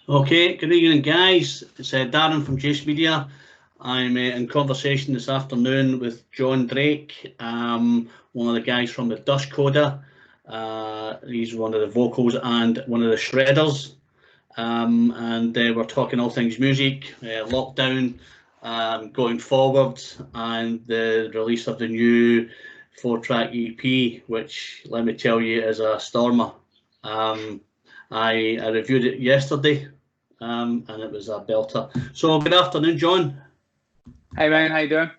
Okay, good evening, guys. It's Darren from Jace Media. I'm in conversation this afternoon with John Drake, one of the guys from the Dust Coda. He's one of the vocals and one of the shredders. And we're talking all things music, lockdown, going forward, and the release of the new 4-track EP, which, let me tell you, is a stormer. I reviewed it yesterday, and it was a belter. So good afternoon, John. Hey man, how you doing?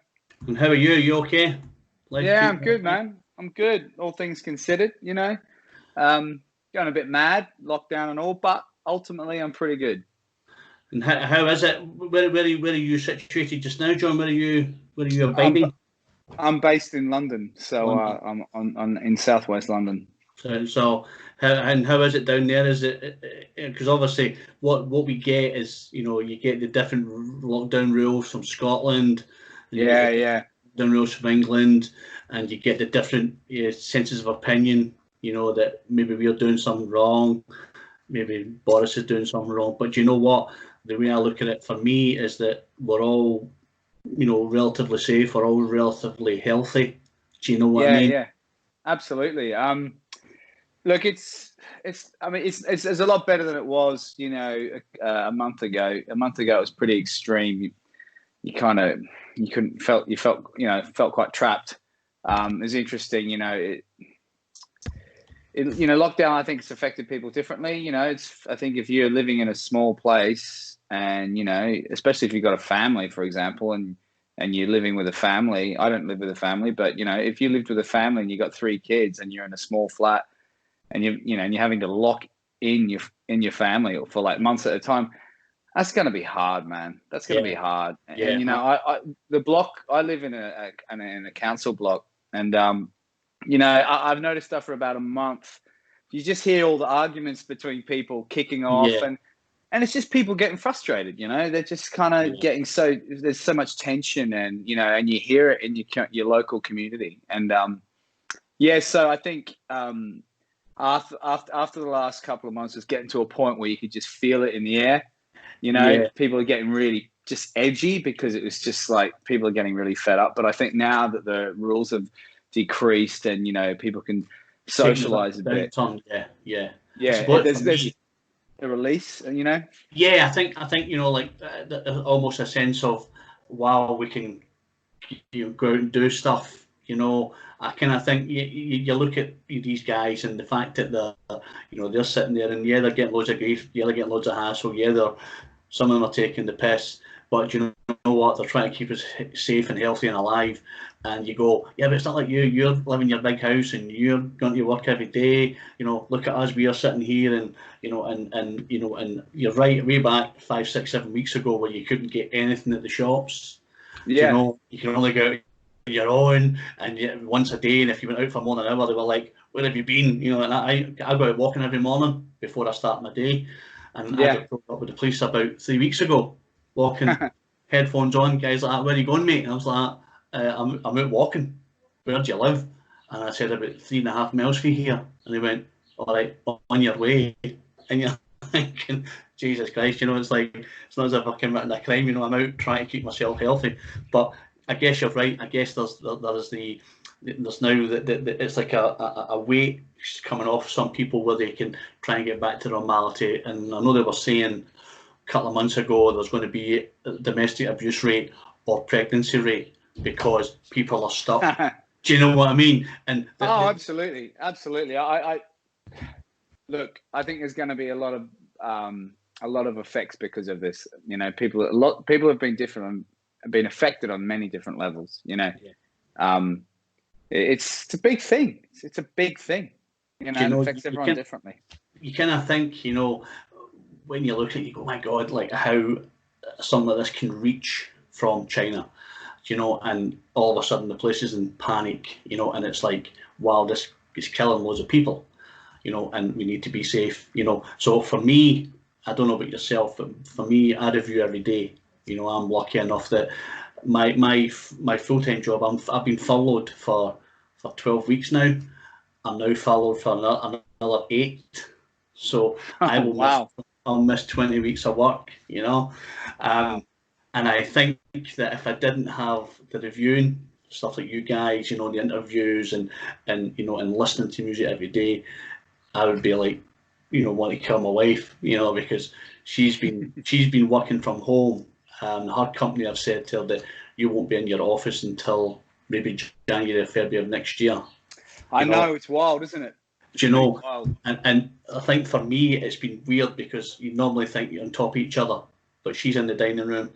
And how are you? You okay? Yeah, I'm good, man. I'm good. All things considered, you know, going a bit mad, lockdown and all, but ultimately I'm pretty good. And how is it? Where are you situated just now, John? Where are you abiding? I'm based in London, so I'm in southwest London. So how is it down there? Is it, because obviously what we get is, you know, you get the different lockdown rules from Scotland, and yeah, lockdown rules from England, and you get the different senses of opinion. You know, that maybe we're doing something wrong, maybe Boris is doing something wrong. But you know what? The way I look at it, for me, is that we're all, you know, relatively safe. We're all relatively healthy. Do you know what I mean? Yeah, absolutely. Look, it's a lot better than it was, you know, a month ago. A month ago, it was pretty extreme. You felt quite trapped. It's interesting, you know, lockdown, I think it's affected people differently. You know, I think if you're living in a small place and, you know, especially if you've got a family, for example, and you're living with a family, I don't live with a family, but, you know, if you lived with a family and you got 3 kids and you're in a small flat and you're having to lock in your family for like months at a time, that's going to be hard, man. That's going to be hard. Yeah. And, you know, the block, I live in a council block, and, you know, I've noticed after about a month, you just hear all the arguments between people kicking off, and it's just people getting frustrated. You know, they're just kind of getting there's so much tension, and you know, and you hear it in your local community, and so I think after the last couple of months, it's getting to a point where you could just feel it in the air. You know, people are getting really just edgy because it was just like people are getting really fed up. But I think now that the rules have decreased and, you know, people can socialize a bit. There's a release, you know. I think you know, like almost a sense of, wow, we can, you know, go out and do stuff. You know, I kind of think you look at these guys and the fact that they're sitting there and they're getting loads of grief, they're getting loads of hassle, some of them are taking the piss, but you know what, they're trying to keep us safe and healthy and alive. And you go, yeah, but it's not like you're living in your big house and you're going to work every day. You know, look at us, we are sitting here, and you know, and you're right, way back 5, 6, 7 weeks ago where you couldn't get anything at the shops. You know, you can only go out on your own, and once a day, and if you went out for more than an hour, they were like, where have you been? You know, and I go out walking every morning before I start my day, and I got pulled up with the police about 3 weeks ago, walking, headphones on, guys like, where are you going, mate? And I was like, I'm out walking. Where do you live? And I said, about 3.5 miles from here. And they went, all right, on your way. And you're thinking, Jesus Christ, you know, it's like, it's not as if I've committed a crime, you know, I'm out trying to keep myself healthy. But I guess you're right. I guess there's now that it's like a weight coming off some people where they can try and get back to normality. And I know they were saying a couple of months ago there's going to be a domestic abuse rate or pregnancy rate because people are stuck. Do you know what I mean? And absolutely. I look, I think there's going to be a lot of effects because of this. You know, people have been affected on many different levels. You know, it's a big thing. It's a big thing. You know, it affects everyone differently. You kind of think, you know, when you look at it, you go, my God, like how something like this can reach from China. You know, and all of a sudden the place is in panic, you know, and it's like, wow, this is killing loads of people, you know, and we need to be safe, you know. So for me, I don't know about yourself, but for me, I review every day. You know, I'm lucky enough that my full-time job, I've been furloughed for 12 weeks now, I'm now followed for another 8. So I Oh, will wow. I'll miss 20 weeks of work, you know. Wow. And I think that if I didn't have the reviewing stuff like you guys, you know, the interviews and you know, and listening to music every day, I would be like, you know, want to kill my wife, you know, because she's been working from home. Her company have said to her that you won't be in your office until maybe January or February of next year. I You know, know, it's wild, isn't it? It's do you pretty know? wild. And I think for me it's been weird because you normally think you're on top of each other, but she's in the dining room,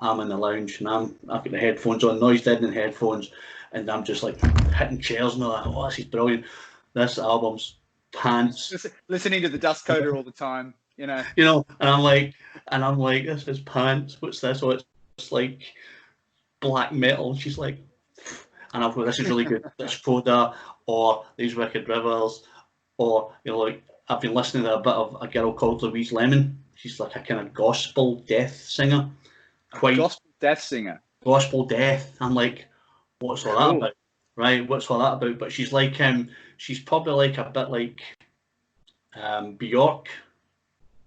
I'm in the lounge, and I've got the headphones on, noise deadening headphones, and I'm just like hitting chairs and all that. Oh, this is brilliant. This album's pants. Listening to the Dust Coda all the time, you know. You know, and I'm like, this is pants. What's this? Oh, it's like black metal. And she's like, and I've got this is really good. This Coda or these Wicked Rivers, or you know, like I've been listening to a bit of a girl called Louise Lemon. She's like a kind of gospel death singer, A quite gospel death singer. gospel death. I'm like, what's all that Cool. about? Right? What's all that about? But she's probably like a bit like Bjork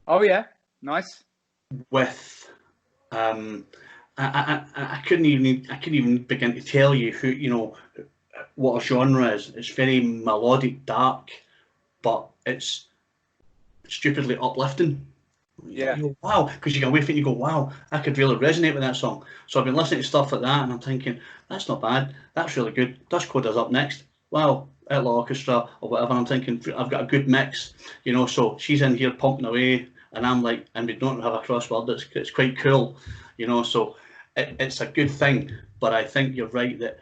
Oh, yeah. Nice. with I couldn't even begin to tell you who, you know, what a genre is. It's very melodic, dark, but it's stupidly uplifting. Yeah. Wow, because you can wait for it and you go, wow, I could really resonate with that song. So I've been listening to stuff like that and I'm thinking, that's not bad, that's really good. Dust Coda's up next. Wow, Outlaw Orchestra or whatever. And I'm thinking, I've got a good mix, you know, so she's in here pumping away and I'm like, and we don't have a crossword, it's quite cool, you know, so it's a good thing. But I think you're right that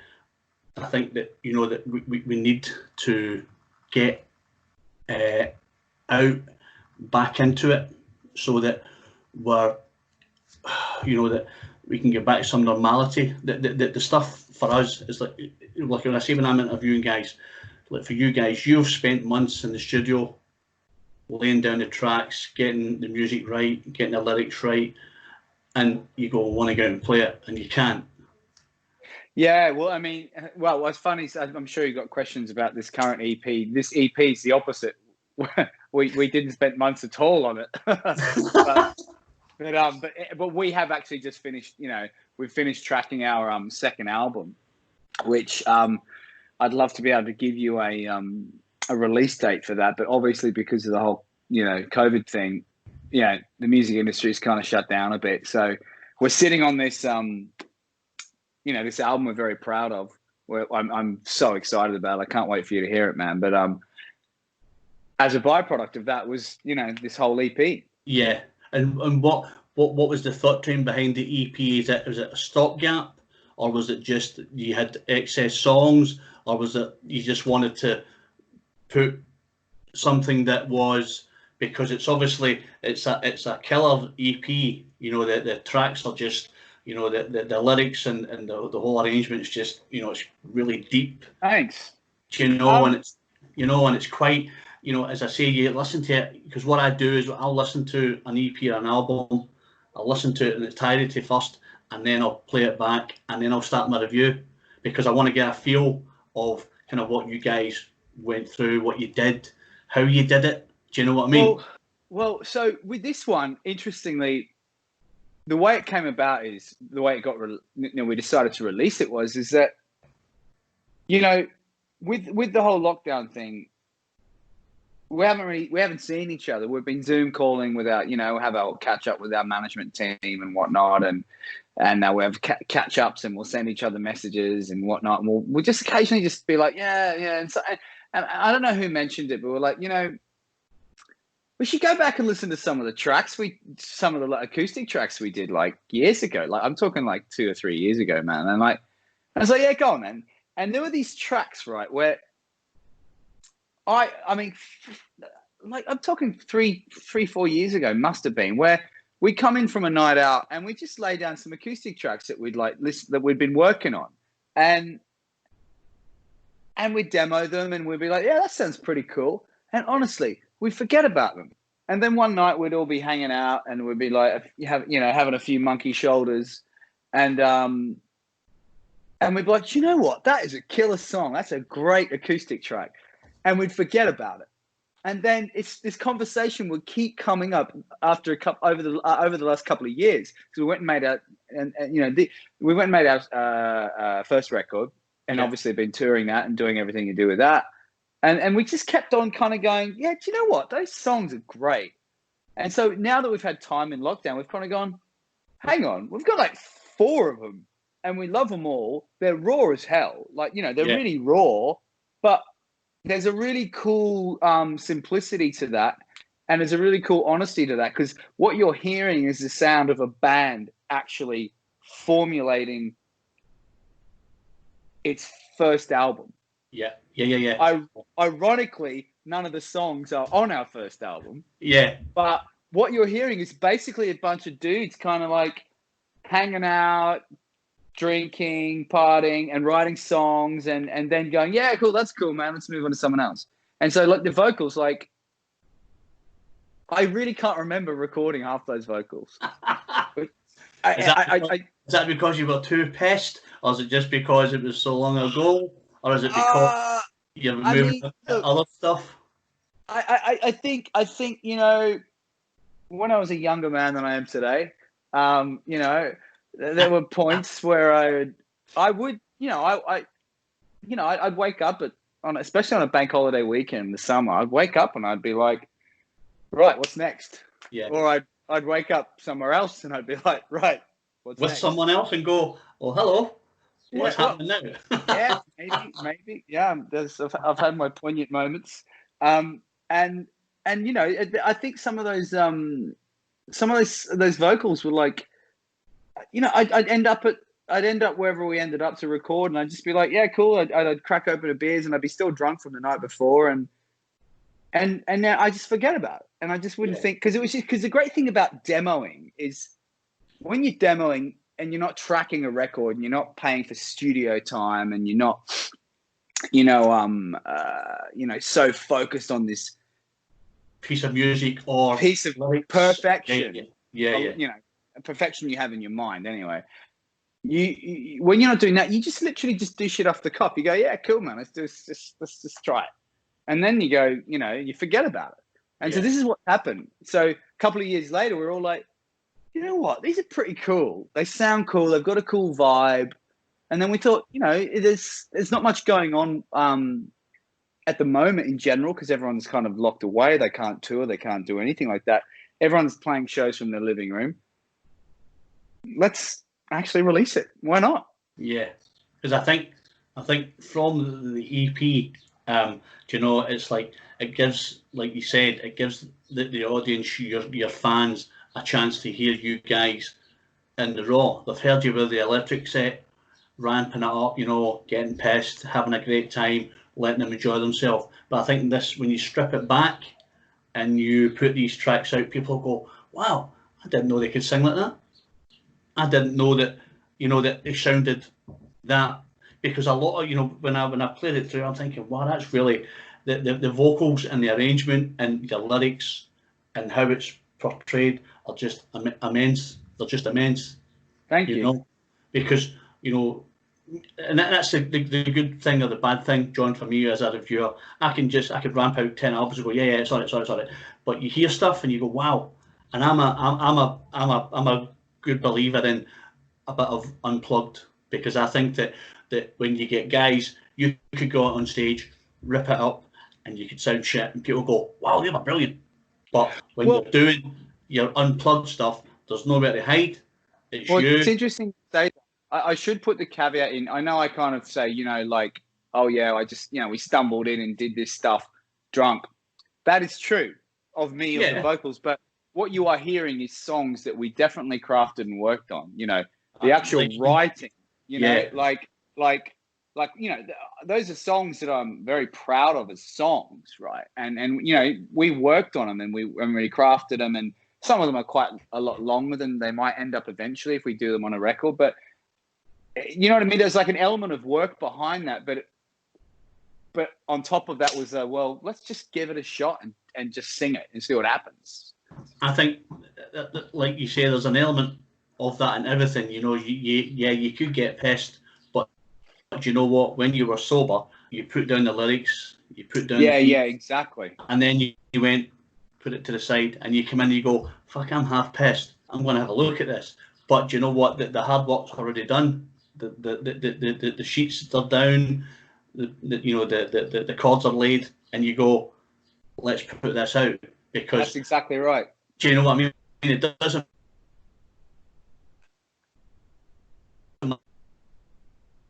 I think that, you know, that we need to get uh, out back into it so that we're, you know, that we can get back to some normality. The stuff for us is like when I say when I'm interviewing guys, like for you guys, you've spent months in the studio laying down the tracks, getting the music right, getting the lyrics right, and you go want to go out and play it, and you can't. Yeah, well, I mean, well, what's funny is I'm sure you've got questions about this current EP. This EP is the opposite. We didn't spend months at all on it, but we have actually just finished. You know, we've finished tracking our second album, which I'd love to be able to give you a release date for that, but obviously because of the whole COVID thing, the music industry is kind of shut down a bit. So we're sitting on this this album we're very proud of. I'm so excited about it. I can't wait for you to hear it, man. But as a byproduct of that was this whole EP. Yeah, and what was the thought train behind the EP? Was it a stopgap, or was it just you had excess songs, or was it you just wanted to put something that was, because it's obviously it's a killer EP. You know, the tracks are just, you know, the lyrics and the whole arrangement is just, you know, it's really deep. Thanks. You know, and it's, you know, and it's quite, you know, as I say, you listen to it, because what I do is I'll listen to an EP or an album, I'll listen to it in its entirety first, and then I'll play it back, and then I'll start my review, because I want to get a feel of kind of what you guys went through, what you did, how you did it. Do you know what I mean? Well, so with this one, interestingly, the way it came about is the way it got. We decided to release it is that, with the whole lockdown thing, we haven't seen each other. We've been Zoom calling with our, have our catch up with our management team and whatnot, and now we have catch ups and we'll send each other messages and whatnot. And we'll just occasionally just be like, yeah, and so, and I don't know who mentioned it, but we're like, we should go back and listen to some of the tracks some of the acoustic tracks we did like years ago. Like I'm talking like 2 or 3 years ago, man. And I was like, yeah, go on, man. And there were these tracks, right, where I mean, like I'm talking 4 years ago, must have been, where we come in from a night out and we just lay down some acoustic tracks that we'd like listen that we'd been working on, and we'd demo them and we'd be like, yeah, that sounds pretty cool. And honestly, we'd forget about them. And then one night we'd all be hanging out and we'd be like, having a few monkey shoulders, and we'd be like, you know what? That is a killer song. That's a great acoustic track. and we'd forget about it. And then this conversation would keep coming up after over the last couple of years, because we went and made our we went and made our first record, and obviously been touring that and doing everything you do with that, and we just kept on kind of going, yeah, do you know what, those songs are great. And so now that we've had time in lockdown, we've kind of gone, hang on, we've got like 4 of them, and we love them all. They're raw as hell, like, they're really raw, but there's a really cool simplicity to that, and there's a really cool honesty to that, because what you're hearing is the sound of a band actually formulating its first album. Yeah. Ironically, none of the songs are on our first album. Yeah. But what you're hearing is basically a bunch of dudes kind of like hanging out, drinking, partying, and writing songs, and then going, yeah, cool, that's cool, man, let's move on to someone else. And so, like, the vocals, like, I really can't remember recording half those vocals. Is that because you were too pissed, or is it just because it was so long ago, or is it because you're moving other stuff? I think when I was a younger man than I am today, there were points where I'd wake up especially on a bank holiday weekend in the summer. I'd wake up and I'd be like, right, what's next? Yeah. Or I'd wake up somewhere else and I'd be like, right, what's with next? Someone else and go, oh, hello, what's happening now? Yeah, maybe. Yeah, I've had my poignant moments. And I think some of those vocals were like, I'd end up wherever we ended up to record, and I'd just be like, yeah, cool. I'd crack open a beers, and I'd be still drunk from the night before, and now I just forget about it, and I just wouldn't think, because the great thing about demoing is when you're demoing and you're not tracking a record, and you're not paying for studio time, and you're not, so focused on this piece of music or piece of perfection. Yeah. Perfection you have in your mind anyway. You when you're not doing that, you just literally just do shit off the cuff. You go, yeah, cool, man, let's just try it. And then you go, you forget about it. And so this is what happened. So a couple of years later, we're all like, you know what, these are pretty cool. They sound cool. They've got a cool vibe. And then we thought, there's not much going on at the moment in general, because everyone's kind of locked away. They can't tour. They can't do anything like that. Everyone's playing shows from their living room. Let's actually release it. Why not? Yeah, because I think from the EP, it's like, it gives, like you said, it gives the audience, your fans, a chance to hear you guys in the raw. They've heard you with the electric set, ramping it up, getting pissed, having a great time, letting them enjoy themselves. But I think this, when you strip it back and you put these tracks out, people go, wow, I didn't know they could sing like that. I didn't know that, that they sounded that, because a lot of, when I played it through, I'm thinking, wow, that's really, the vocals and the arrangement and the lyrics and how it's portrayed are just immense. They're just immense. Thank you. Because, and that's the good thing or the bad thing, John, for me as a reviewer. I could ramp out 10 albums and go, yeah, sorry. But you hear stuff and you go, wow. And I'm a good believer in a bit of unplugged, because I think that when you get guys, you could go out on stage, rip it up, and you could sound shit, and people go, wow, they were brilliant. But when you're doing your unplugged stuff, there's nowhere to hide. It's you. It's interesting to say that. I should put the caveat in. I know I kind of say, like, oh yeah, I just, we stumbled in and did this stuff drunk. That is true of me, of the vocals, but what you are hearing is songs that we definitely crafted and worked on. The actual writing. Those are songs that I'm very proud of as songs, right? And we worked on them, and we crafted them, and some of them are quite a lot longer than they might end up eventually if we do them on a record. But you know what I mean? There's like an element of work behind that, but on top of that was let's just give it a shot and just sing it and see what happens. I think, like you say, there's an element of that in everything. You could get pissed, but you know what? When you were sober, you put down the lyrics, you put down Yeah, the beat, yeah, exactly. and then you went, put it to the side, and you come in and you go, fuck, I'm half pissed. I'm going to have a look at this. But do you know what? The hard work's already done. The sheets are down. The chords are laid, and you go, let's put this out, because That's exactly right. do you know what I mean? It doesn't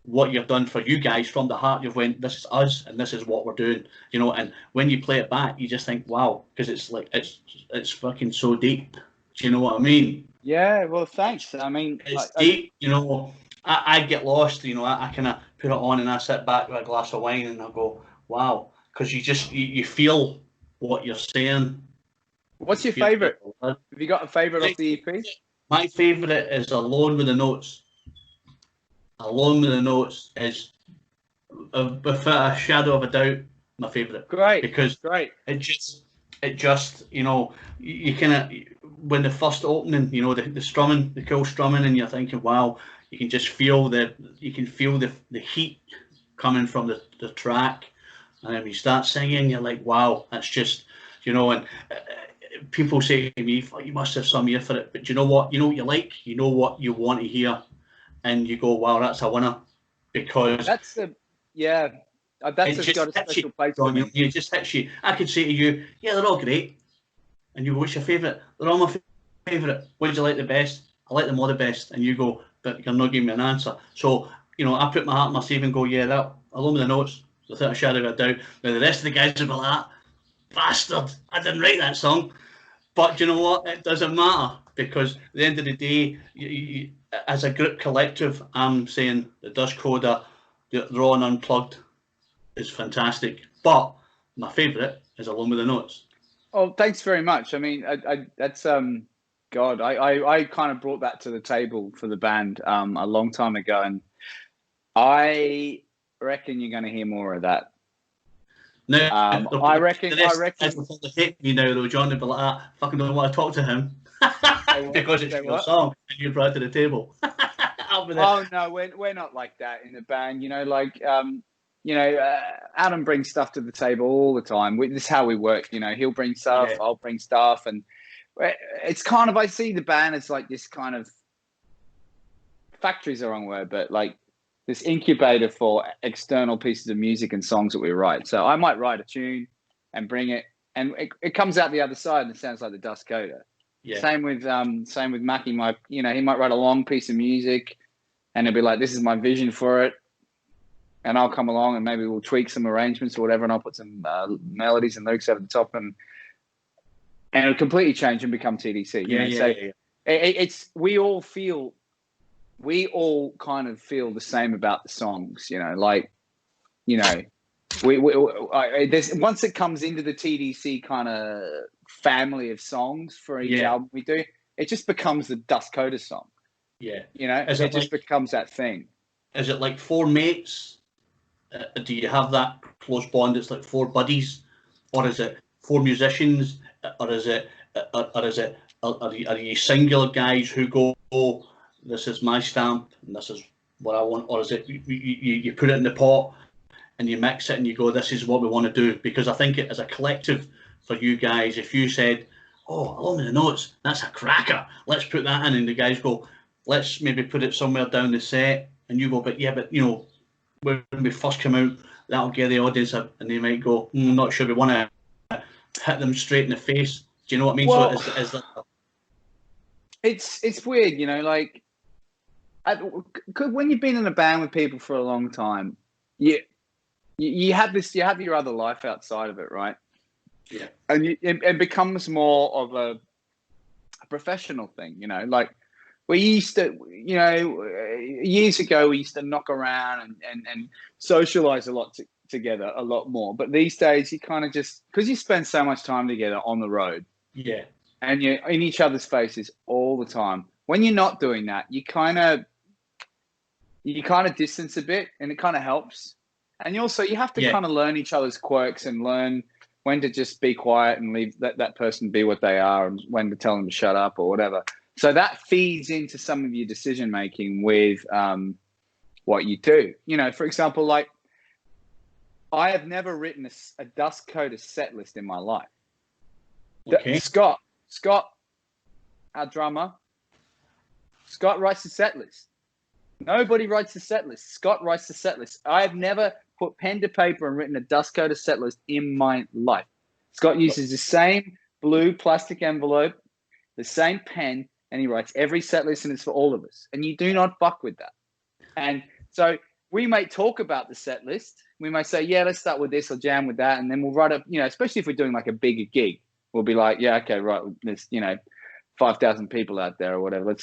what you've done for you guys from the heart. You've went, this is us, and this is what we're doing, you know. And when you play it back, you just think, wow, because it's like it's fucking so deep. Do you know what I mean? Yeah, well, thanks. I mean, It's deep, you know. I get lost, you know. I kind of put it on and I sit back with a glass of wine and I go, wow, because you feel what you're saying. what's your favourite? Have you got a favourite off the EP? My favourite is Alone with the Notes. Alone with the Notes is, without a shadow of a doubt, my favourite. Great, because great. It just, you know, you kind of, when the first opening, you know, the strumming, the cool strumming, and you're thinking, wow, you can just feel the heat coming from the track, and then when you start singing, you're like, wow, that's just, you know. And people say to me, you must have some ear for it, but you know what you like, you know what you want to hear, and you go, wow, that's a winner, because that's got a special place for me. It just hits you. I could say to you, yeah, they're all great, and you go, what's your favourite? They're all my favourite. What do you like the best? I like them all the best, and you go, but you're not giving me an answer. So, you know, I put my heart in my sleeve and go, yeah, that Alone with the Notes, without a shadow of a doubt. Now the rest of the guys will be like, bastard, I didn't write that song. But you know what? It doesn't matter, because at the end of the day, you, as a group collective, I'm saying the Dust Coda, the Raw and Unplugged is fantastic. But my favourite is Alone with the Notes. Oh, thanks very much. I mean, that's God, I kind of brought that to the table for the band a long time ago, and I reckon you're going to hear more of that. Now, I reckon. The hate me now, though, John. They'll be like, fucking don't want to talk to him because it's your song and you brought it to the table. Oh no, we're not like that in the band. You know, like Adam brings stuff to the table all the time. This is how we work. You know, he'll bring stuff, I'll bring stuff, and it's kind of, I see the band as like this kind of, factory's the wrong word, but like this incubator for external pieces of music and songs that we write. So I might write a tune and bring it, and it comes out the other side and it sounds like the Dust Coda. Yeah. Same with Mackie. He might write a long piece of music, and it'll be like, this is my vision for it, and I'll come along and maybe we'll tweak some arrangements or whatever, and I'll put some melodies and lyrics over the top, and it'll completely change and become TDC. It's we all kind of feel the same about the songs, you know, like, you know, there's, once it comes into the TDC kind of family of songs for each album we do, it just becomes the Dust Coda song. Yeah. You know, it just becomes that thing. Is it like four mates? Do you have that close bond? It's like four buddies, or is it four musicians, or is it, are you singular guys who go, oh, this is my stamp and this is what I want, or is it you put it in the pot and you mix it and you go, this is what we want to do? Because I think it as a collective for you guys, if you said, oh, Along with the Notes, that's a cracker, let's put that in, and the guys go, let's maybe put it somewhere down the set, and you go, but you know, when we first come out, that'll get the audience, and they might go, I'm not sure we want to hit them straight in the face. Do you know what I mean? Well, so is that... it's weird, you know, like, when you've been in a band with people for a long time, you have your other life outside of it, right? Yeah. And it becomes more of a professional thing, you know, like, we used to, you know, years ago, we used to knock around and socialize a lot together, a lot more. But these days, you kind of just, because you spend so much time together on the road. Yeah. And you're in each other's faces all the time. When you're not doing that, you kind of distance a bit, and it kind of helps. And you have to kind of learn each other's quirks and learn when to just be quiet and leave that person be what they are, and when to tell them to shut up or whatever. So that feeds into some of your decision making with what you do. You know, for example, like I have never written a Dust Coda set list in my life. Okay. Scott, our drummer, Scott writes the set list. Nobody writes the set list. Scott writes the set list. I have never put pen to paper and written a Dust Coda set list in my life. Scott uses the same blue plastic envelope, the same pen, and he writes every set list, and it's for all of us. And you do not fuck with that. And so we may talk about the set list. We may say, yeah, let's start with this or jam with that. And then we'll write up, especially if we're doing like a bigger gig, we'll be like, yeah, okay, right. There's, 5,000 people out there or whatever.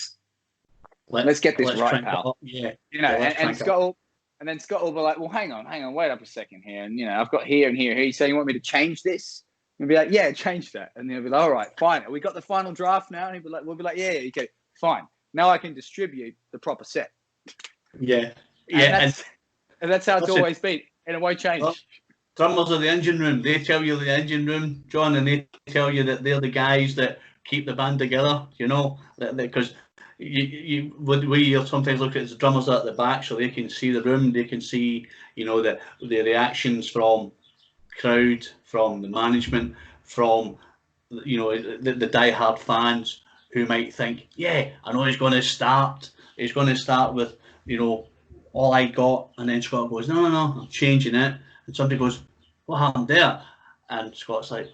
Let's get this right, pal. Yeah. And Scott will be like, well, hang on, wait up a second here. And, I've got here and here. You say you want me to change this? And we'll be like, yeah, change that. And he'll be like, all right, fine. We got the final draft now. And we'll be like, yeah, okay, fine. Now I can distribute the proper set. Yeah. And that's how it's always been. And it won't change. Well, drummers are the engine room. They tell you the engine room, John, and they tell you that they're the guys that keep the band together, because we sometimes look at the drummers at the back so they can see the room, they can see, the reactions from crowd, from the management, from, the die-hard fans who might think, yeah, I know he's going to start with, all I got, and then Scott goes, no, I'm changing it, and somebody goes, what happened there? And Scott's like,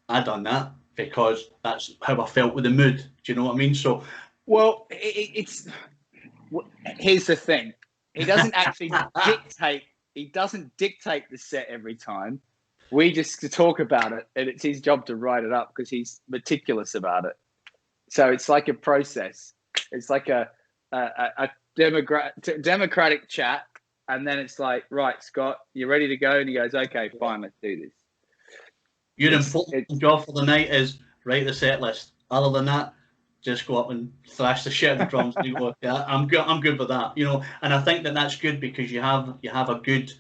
I done that because that's how I felt with the mood. Do you know what I mean? So, well, here's the thing: he doesn't actually dictate. He doesn't dictate the set every time. We just talk about it, and it's his job to write it up because he's meticulous about it. So it's like a process. It's like a democratic chat, and then it's like, right, Scott, you ready to go? And he goes, okay, fine, let's do this. Your important job for the night is write the set list. Other than that, just go up and thrash the shit at the drums. And you go, yeah, I'm good with that. And I think that's good because you have a good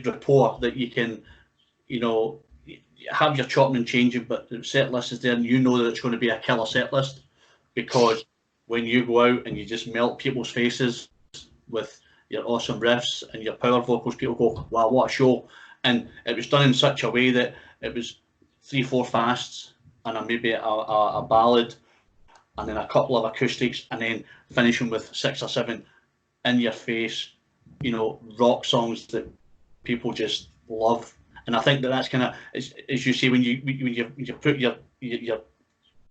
rapport that you can, have your chopping and changing, but the set list is there, and that it's going to be a killer set list, because when you go out and you just melt people's faces with your awesome riffs and your power vocals, people go, wow, what a show. And it was done in such a way that it was 3-4 fasts and maybe a ballad and then a couple of acoustics and then finishing with 6 or 7 in your face, rock songs that people just love. And I think that's kind of, as you say, when you put your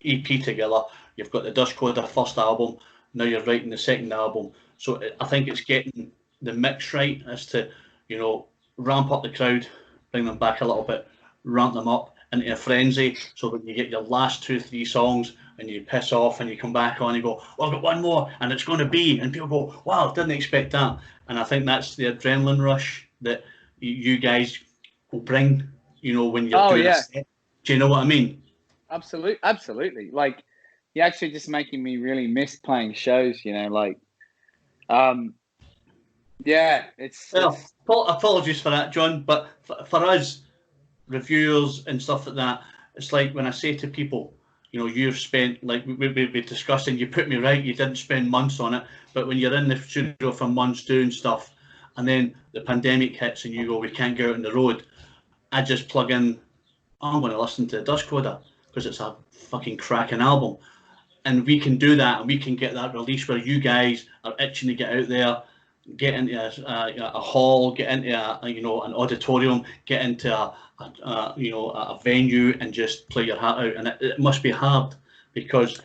EP together, you've got the Dust Coda first album, now you're writing the second album. So I think it's getting the mix right as to, ramp up the crowd, bring them back a little bit, ramp them up into a frenzy, so that you get your last 2-3 songs and you piss off and you come back on and you go, well, I've got one more and it's going to be, and people go, wow, didn't expect that. And I think that's the adrenaline rush that you guys will bring, when you're doing a set. Do you know what I mean? Absolutely. Like, you're actually just making me really miss playing shows, apologies for that, John, but for us reviewers and stuff like that, it's like when I say to people, you've spent, like we've been discussing, you put me right, you didn't spend months on it, but when you're in the studio for months doing stuff and then the pandemic hits and you go, we can't go out on the road, I just plug in, I'm going to listen to Dust Coda because it's a fucking cracking album, and we can do that and we can get that release where you guys are itching to get out there, get into a hall, get into an auditorium, get into a venue and just play your heart out. And it must be hard because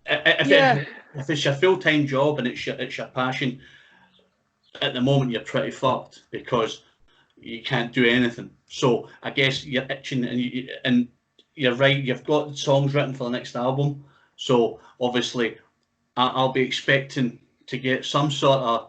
if it's your full-time job and it's your passion, at the moment you're pretty fucked because you can't do anything. So I guess you're itching, and you're right, you've got songs written for the next album. So obviously I'll be expecting to get some sort of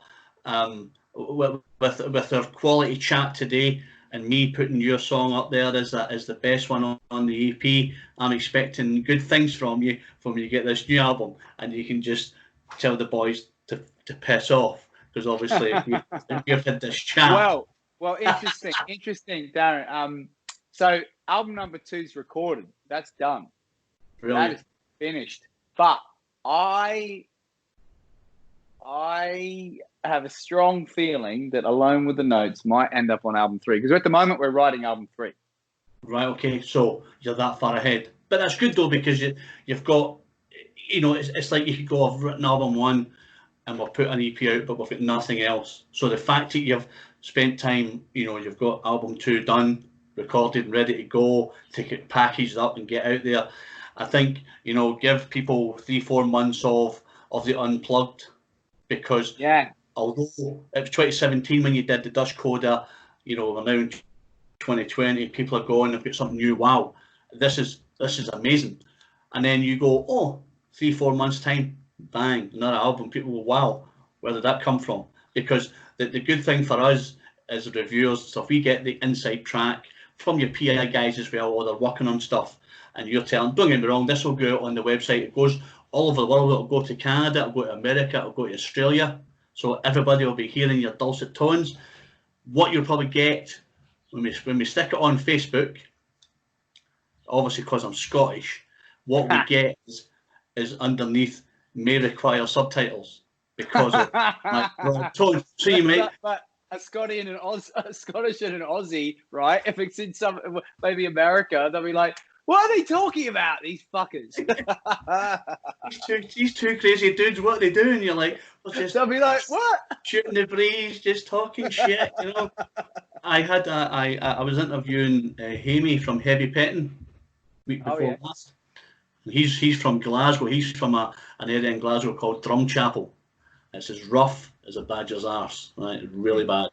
with our quality chat today and me putting your song up there as the best one on the EP. I'm expecting good things from you when you get this new album, and you can just tell the boys to piss off, because obviously we've had this chat. Well, interesting, Darren. So album number 2 is recorded. That's done. Brilliant. That is finished. But I I have a strong feeling that Alone with the Notes might end up on album 3, because at the moment we're writing album 3. Right, okay, so you're that far ahead. But that's good though, because you've got, it's like you could go, I've written album 1 and we've put an EP out, but we've got nothing else. So the fact that you've spent time, you've got album 2 done, recorded and ready to go, take it packaged up and get out there. I think, give people 3-4 months of the unplugged, because although it was 2017 when you did the Dutch Coda, we're now in 2020, people are going, they've got something new, wow, this is amazing. And then you go, oh, 3-4 months time, bang, another album. People go, wow, where did that come from? Because the good thing for us as reviewers, so if we get the inside track from your PI guys as well, or they're working on stuff, and you're telling, don't get me wrong, this will go out on the website, it goes all over the world, it'll go to Canada, it'll go to America, it'll go to Australia, so everybody will be hearing your dulcet tones. What you'll probably get when we stick it on Facebook, obviously because I'm Scottish, what we get is underneath may require subtitles because of my broad tone. So you might. But a Scottish and an Aussie, right? If it's in some maybe America, they'll be like, "What are they talking about? These fuckers." these two crazy dudes. What are they doing? You're like, well, they'll be like, "What? Shooting the breeze, just talking shit." I was interviewing Hamey from Heavy Petting week before last. He's from Glasgow. He's from an area in Glasgow called Drumchapel. It's as rough as a badger's arse, right? Really bad.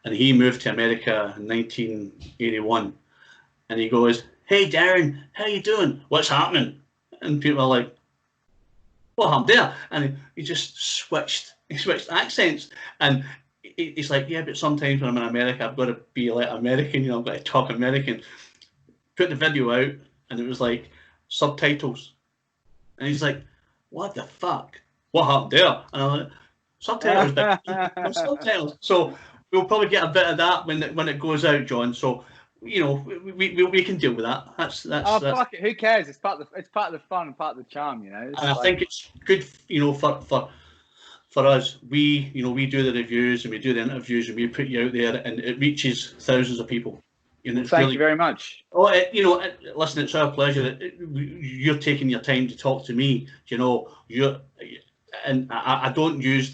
And he moved to America in 1981. And he goes, "Hey Darren, how you doing? What's happening?" And people are like, "What happened there?" And he just switched accents. And he's like, "Yeah, but sometimes when I'm in America, I've got to be like American, I've got to talk American." Put the video out, and it was like subtitles. And he's like, "What the fuck? What happened there?" And I'm like, "Subtitles, subtitles." So we'll probably get a bit of that when it goes out, John. So we can deal with that. That's fuck it. Who cares? It's part of the fun and part of the charm, And I think it's good, for us. We do the reviews and we do the interviews and we put you out there, and it reaches thousands of people. Thank you very much. Oh, listen, it's our pleasure that you're taking your time to talk to me. I don't use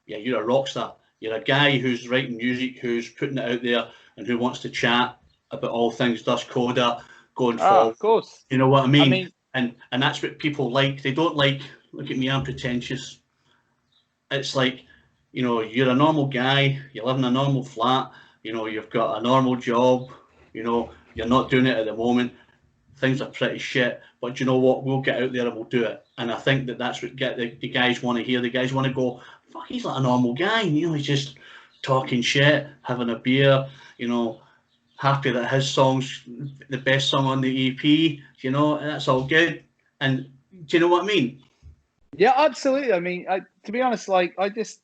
you're a rock star. You're a guy who's writing music, who's putting it out there, and who wants to chat about all things Dutch Coda going forward. Of course. You know what I mean? And that's what people like. They don't like, look at me, I'm pretentious. It's like, you're a normal guy, you live in a normal flat, you've got a normal job, you're not doing it at the moment. Things are pretty shit, but you know what? We'll get out there and we'll do it. And I think that's what the guys want to hear. The guys want to go, fuck, he's like a normal guy. He's just talking shit, having a beer, happy that his song's the best song on the EP, and that's all good. And do you know what I mean? Yeah, absolutely. I mean, to be honest, like I just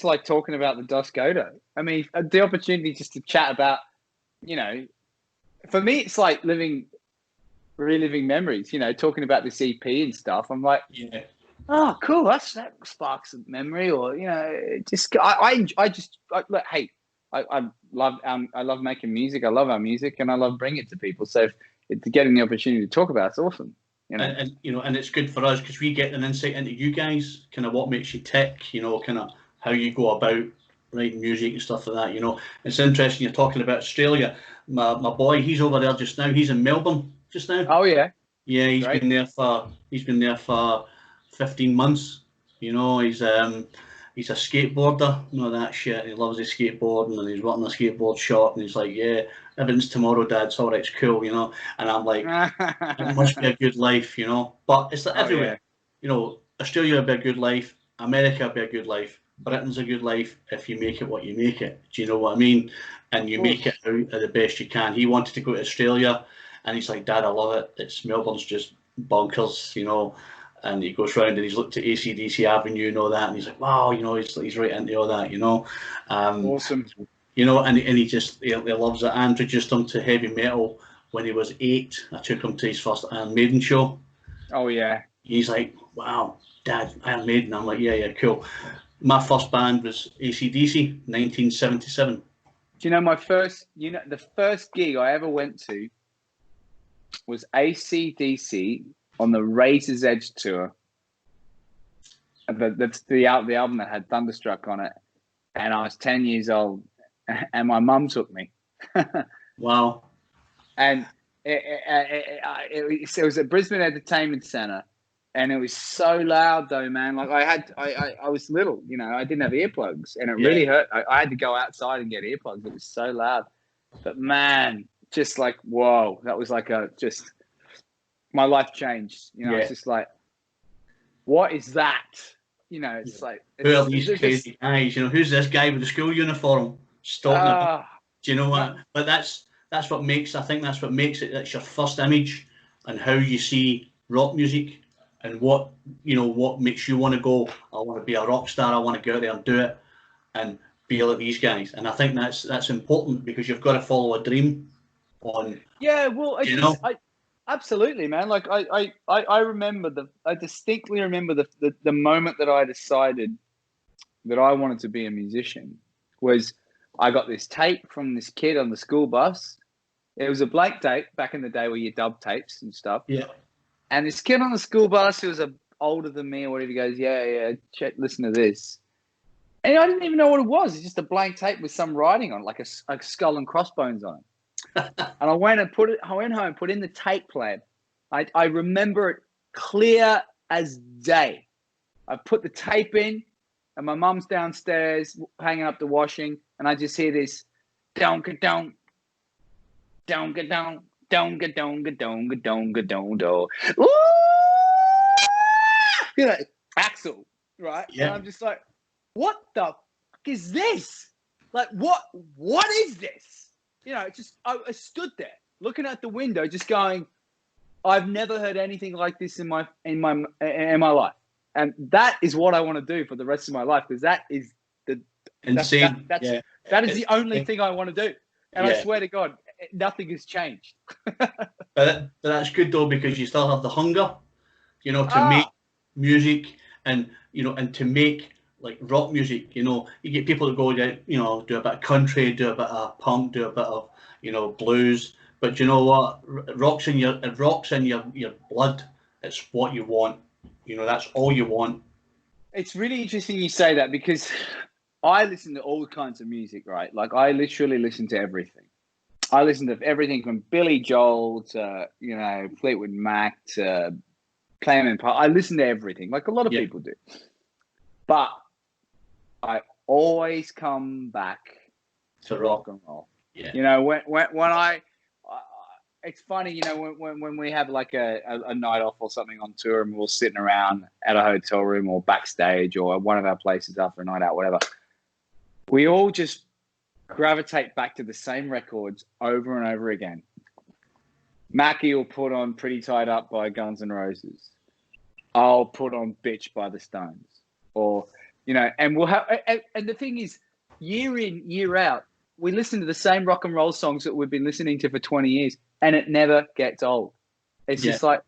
like talking about the Dutch Coda. I mean, the opportunity just to chat about, for me, it's like reliving memories. Talking about this EP and stuff. I'm like, yeah, oh, cool. That sparks a memory, or hey, I love making music. I love our music, and I love bringing it to people. So getting the opportunity to talk about it's awesome. And it's good for us because we get an insight into you guys, kind of what makes you tick, kind of how you go about writing music and stuff like that. It's interesting you're talking about Australia. My boy, he's over there just now. He's in Melbourne just now. Oh yeah. Yeah, he's been there for 15 months. He's a skateboarder, that shit. He loves his skateboarding and he's running a skateboard shop and he's like, yeah, everything's tomorrow, Dad. It's all right, it's cool, And I'm like, it must be a good life, But it's like everywhere. Yeah. Australia would be a good life. America would be a good life. Britain's a good life if you make it what you make it. Do you know what I mean? And you make it out the best you can. He wanted to go to Australia and he's like, Dad, I love it. Melbourne's just bonkers, And he goes round and he's looked at AC/DC Avenue and all that, and he's like, wow, he's right into all that, Awesome. And he loves it. I introduced him to heavy metal when he was 8. I took him to his first Iron Maiden show. Oh yeah. He's like, wow, Dad, Iron Maiden. I'm like, yeah, yeah, cool. My first band was AC/DC, 1977. Do you know the first gig I ever went to was AC/DC on the Razor's Edge tour. The album that had Thunderstruck on it, and I was 10 years old, and my mum took me. Wow. And it was at Brisbane Entertainment Centre, and it was so loud though, man. Like I was little, you know, I didn't have earplugs, and it really hurt. I had to go outside and get earplugs. It was so loud, but man, just like, whoa, that was like my life changed. You know, it's just like, what is that? You know, it's like, who are these crazy guys? You know, who's this guy with the school uniform stopping? Do you know what? But that's what makes. I think that's what makes it. That's your first image, and how you see rock music, and what makes you want to go. I want to be a rock star. I want to go out there and do it, and be like these guys. And I think that's important, because you've got to follow a dream. Absolutely, man. Like I distinctly remember the moment that I decided that I wanted to be a musician was I got this tape from this kid on the school bus. It was a blank tape back in the day where you dub tapes and stuff. Yeah. And this kid on the school bus who was older than me or whatever, he goes, yeah, listen to this. And I didn't even know what it was. It's just a blank tape with some writing on it, like a skull and crossbones on it. And I went home, put in the tape player. I remember it clear as day. I put the tape in, and my mum's downstairs hanging up the washing, and I just hear this donka-donk, donka-donk, donka-donka, donka-donka-donka. Ooh! You know, Axl, right? Yeah. And I'm just like, what the fuck is this? Like, what is this? You know, I stood there looking out the window, just going, I've never heard anything like this in my life, and that is what I want to do for the rest of my life, because that is insane. That is the only thing I want to do, and I swear to God, nothing has changed. but that's good though, because you still have the hunger, you know, to make music, and and to make like rock music. You know, you get people that go, you know, do a bit of country, do a bit of punk, do a bit of, you know, blues. But you know what? Rock's in your blood. It's what you want. You know, that's all you want. It's really interesting you say that, because I listen to all kinds of music, right? Like I literally listen to everything. I listen to everything from Billy Joel to, you know, Fleetwood Mac to Tame Impala. I listen to everything, like a lot of people do. But I always come back to rock and roll. Yeah. You know, when I it's funny, you know, when we have like a night off or something on tour, and we're sitting around at a hotel room or backstage or one of our places after a night out, whatever, we all just gravitate back to the same records over and over again. Mackie will put on Pretty Tied Up by Guns N' Roses. I'll put on Bitch by the Stones. Or, you know, and we'll have, and the thing is, year in, year out, we listen to the same rock and roll songs that we've been listening to for 20 years, and it never gets old. It's just like,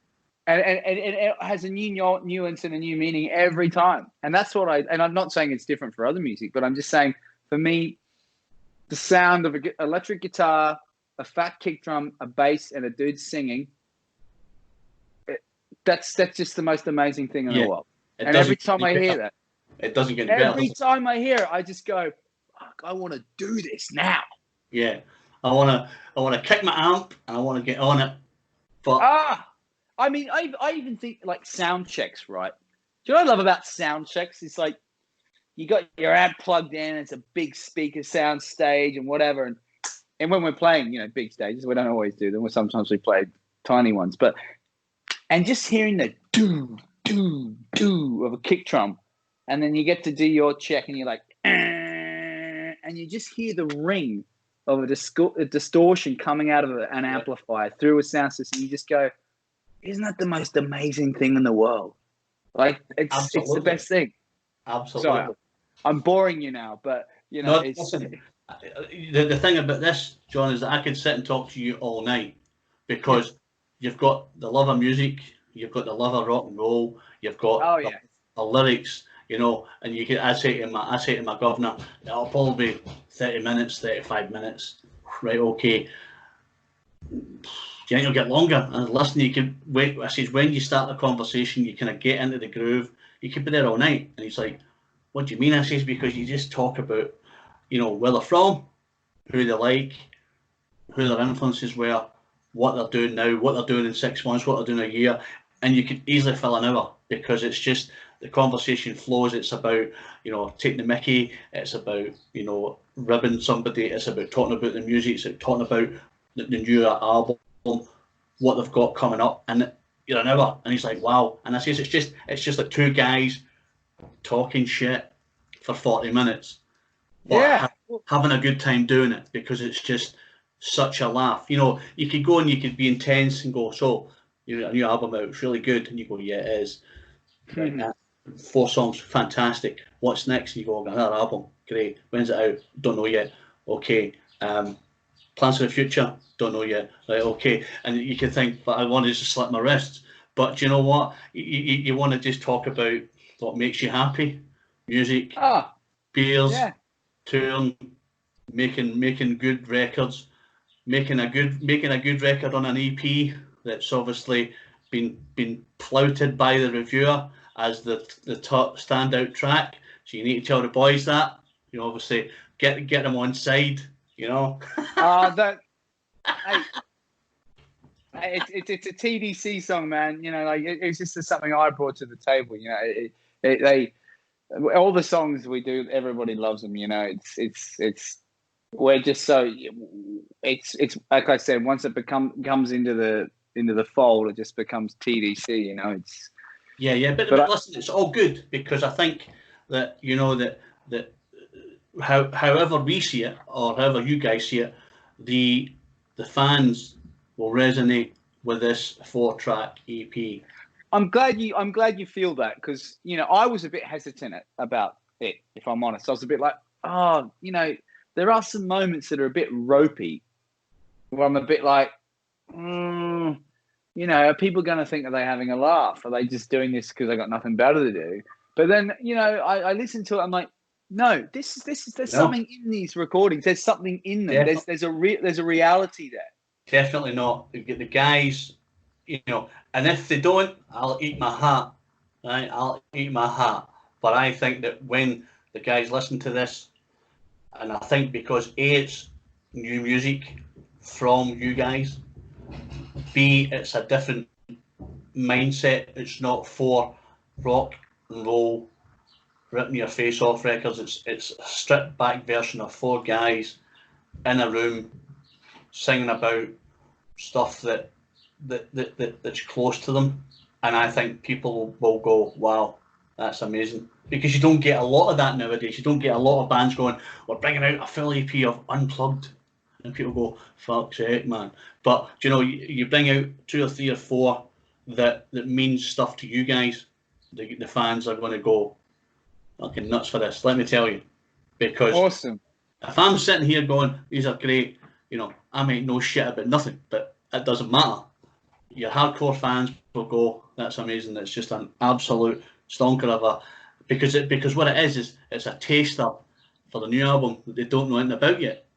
and it has a new nuance and a new meaning every time. And that's what and I'm not saying it's different for other music, but I'm just saying, for me, the sound of an electric guitar, a fat kick drum, a bass, and a dude singing, that's just the most amazing thing in the world. And every time I hear that, it doesn't get better. Every time I hear it, I just go, fuck, I want to do this now. Yeah. I want to kick my amp, and I want to get on it. But I mean, I even think like sound checks, right? Do you know what I love about sound checks? It's like you got your amp plugged in, it's a big speaker sound stage and whatever. And when we're playing, you know, big stages, we don't always do them. Sometimes we play tiny ones. And just hearing the doo, doo, doo of a kick drum, and then you get to do your check and you're like, and you just hear the ring of a distortion coming out of an amplifier through a sound system. You just go, isn't that the most amazing thing in the world? Like, it's the best thing. Absolutely. Sorry, I'm boring you now, but, you know, listen, the thing about this, John, is that I could sit and talk to you all night, because you've got the love of music, you've got the love of rock and roll, you've got Oh yeah. the lyrics, and you can. I say to my governor, it'll probably be 30 minutes, 35 minutes, right? Okay. Do you think it'll get longer? And listen, you can wait. I says when you start the conversation, you kind of get into the groove. You could be there all night. And he's like, "What do you mean?" I says, "Because you just talk about, where they're from, who they like, who their influences were, what they're doing now, what they're doing in 6 months, what they're doing a year, and you could easily fill an hour because it's just the conversation flows. It's about taking the mickey. It's about ribbing somebody. It's about talking about the music. It's about talking about the new album, what they've got coming up, and you're an hour. And he's like, wow. And I says it's just like two guys talking shit for 40 minutes, but having a good time doing it because it's just such a laugh. You could go and you could be intense and go, so a new album out, it's really good, and you go, yeah, it is. Right, 4 songs, fantastic. What's next? And you go, another album, great. When's it out? Don't know yet. Okay. Plans for the future? Don't know yet. Right, okay. And you can think, but I want to just slap my wrists. But do you know what? You want to just talk about what makes you happy, music, beers, touring, making good records, making a good record on an EP that's obviously been flouted by the reviewer as the top standout track. So you need to tell the boys that. Obviously get them on side. That. It's a TDC song, man. It's just something I brought to the table. They all the songs we do, everybody loves them. It's we're just so it's like I said, once it comes into the fold, it just becomes TDC. It's but listen, it's all good because I think that that however we see it or however you guys see it, the fans will resonate with this 4-track EP. I'm glad you feel that because I was a bit hesitant about it. If I'm honest, I was a bit like, there are some moments that are a bit ropey, where I'm a bit like, are people going to think that they're having a laugh? Are they just doing this because they got nothing better to do? But then I listen to it. I'm like, no, there's something in these recordings. There's something in them. Yeah. There's a reality there. Definitely not. You get the guys, and if they don't, I'll eat my hat. Right, I'll eat my hat. But I think that when the guys listen to this, and I think because A, it's new music from you guys, B, it's a different mindset. It's not for rock and roll, ripping your face off records. It's a stripped back version of 4 guys in a room singing about stuff that's close to them, and I think people will go, wow, that's amazing, because you don't get a lot of that nowadays. You don't get a lot of bands going, we're bringing out a full EP of Unplugged, and people go, fuck's sake, man. But you bring out 2 or 3 or 4 that means stuff to you guys. The fans are going to go fucking nuts for this, let me tell you, because awesome. If I'm sitting here going, these are great, I might know shit about nothing, but it doesn't matter. Your hardcore fans will go, that's amazing. It's just an absolute stonker of a, because what it is it's a taster for the new album that they don't know anything about yet.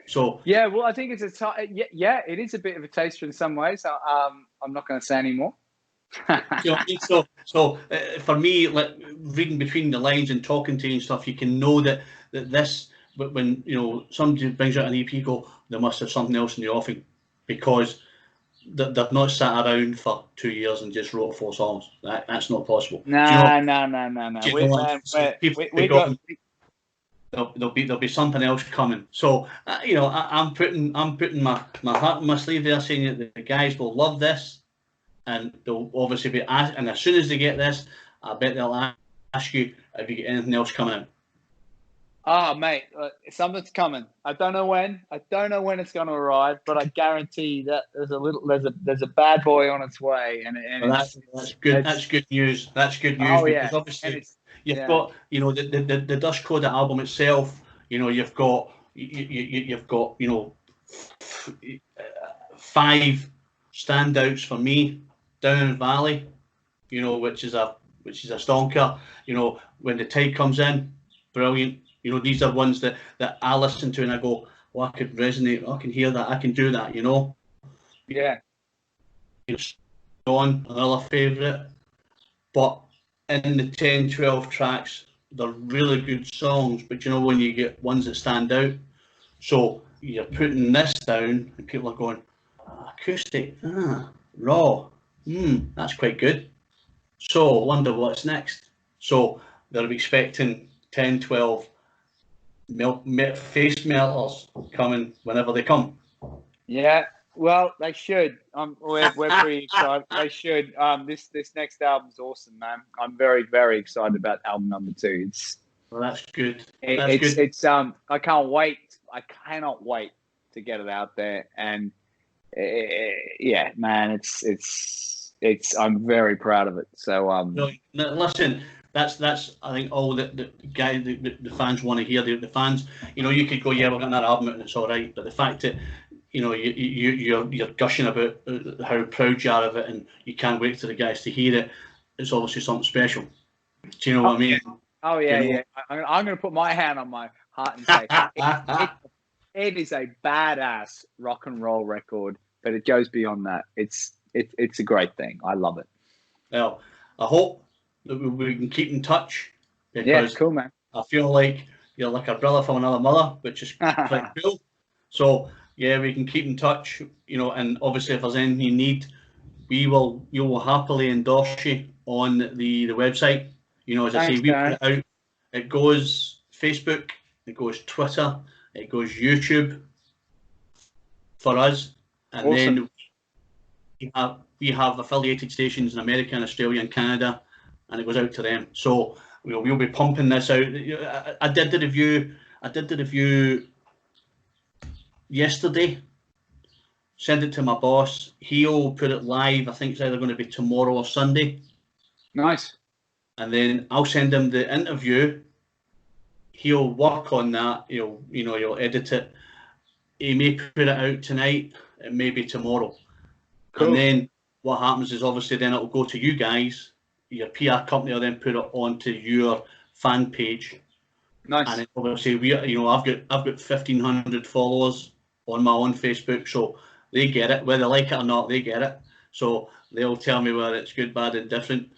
So yeah, well, I think it's it is a bit of a taster in some ways. I'm not going to say any more. So for me, like reading between the lines and talking to you and stuff, you can know that this, when somebody brings out an EP, go, they must have something else in the offing, because they've not sat around for 2 years and just wrote 4 songs. That's not possible. No. There'll be something else coming. So I'm putting my heart in my sleeve there, saying that the guys will love this, and they'll obviously be asked, and as soon as they get this, I bet they'll ask you if you get anything else coming out. Oh, mate, something's coming. I don't know when it's going to arrive, but I guarantee that there's a bad boy on its way, and that's good. That's good news. That's good news, because obviously you've got the Dust Coda album itself. You've got 5 standouts for me Down Valley, you know, which is a stonker. You know, when the tide comes in, brilliant. You know, these are ones that I listen to and I go, oh, I could resonate. I can hear that. I can do that. You know. Yeah. On another favourite, but in the 10, 12 tracks, they're really good songs. But you know, when you get ones that stand out, so you're putting this down, and people are going, acoustic, raw, that's quite good. So I wonder what's next. So they're expecting 10, 12 face melters coming whenever they come. Yeah, well, they should. We're pretty excited. They should. This next album's awesome, man. I'm very, very excited about album number 2. Well, that's good. It's I can't wait. I cannot wait to get it out there. And yeah, man, it's. I'm very proud of it. So no, listen. That's I think all the fans want to hear. The fans, you know, you could go, yeah, we're getting that album out and it's all right, but the fact that, you know, you're gushing about how proud you are of it and you can't wait for the guys to hear it, it's obviously something special. Do you know what I mean? Oh yeah, you know? yeah. I'm going to put my hand on my heart and say it is a badass rock and roll record, but it goes beyond that. It's a great thing. I love it. Well, I hope that we can keep in touch, because yeah, cool, man. I feel like you're like a brother from another mother, which is quite cool. So yeah, we can keep in touch, you know, and obviously if there's anything you need, you will happily endorse you on the website. You know, as I say, we put it out. It goes Facebook, it goes Twitter, it goes YouTube for us, and awesome. then we have affiliated stations in America and Australia and Canada, and it goes out to them. So we'll be pumping this out. I did the review yesterday. Send it to my boss. He'll put it live. I think it's either going to be tomorrow or Sunday. Nice. And then I'll send him the interview. He'll work on that. He'll edit it. He may put it out tonight. It may be tomorrow. Cool. And then what happens is obviously then it'll go to you guys. Your PR company will then put it onto your fan page. Nice. And obviously I've got 1,500 followers on my own Facebook, so they get it, whether they like it or not. They get it, so they'll tell me whether it's good, bad, and different.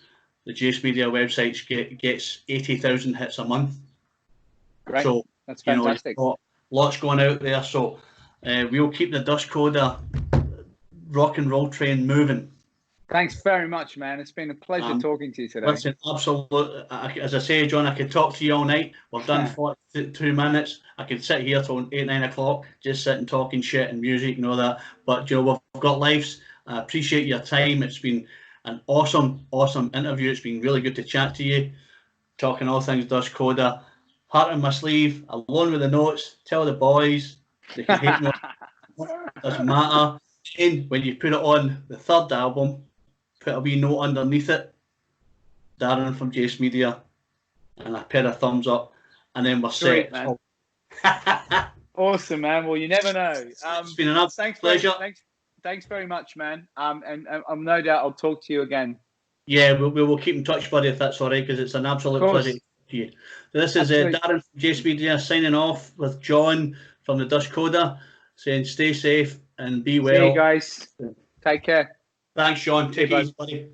The Jace Media website gets 80,000 hits a month. Great. So that's fantastic. Lots going out there. So we'll keep the Dust Coda rock and roll train moving. Thanks very much, man. It's been a pleasure talking to you today. Listen, absolutely. As I say, John, I could talk to you all night. We've done 42 minutes. I could sit here till 8, 9 o'clock, just sitting talking shit and music and all that. But, you know, we've got lives. I appreciate your time. It's been an awesome, awesome interview. It's been really good to chat to you, talking all things Dust Coda. Heart on my sleeve, alone with the notes. Tell the boys they can hate me. Doesn't matter. And when you put it on the third album, put a wee note underneath it, Darren from Jace Media, and a pair of thumbs up, and then we're set. Man. Awesome, man. Well, you never know. It's been an absolute pleasure. Thanks very much, man. And I'm no doubt I'll talk to you again. Yeah, we will keep in touch, buddy, if that's all right, because it's an absolute pleasure to talk to you. So this is Darren from Jace Media signing off with John from the Dust Coda, saying stay safe and be well. See you guys. Take care. Thanks, Sean. Take it easy, buddy.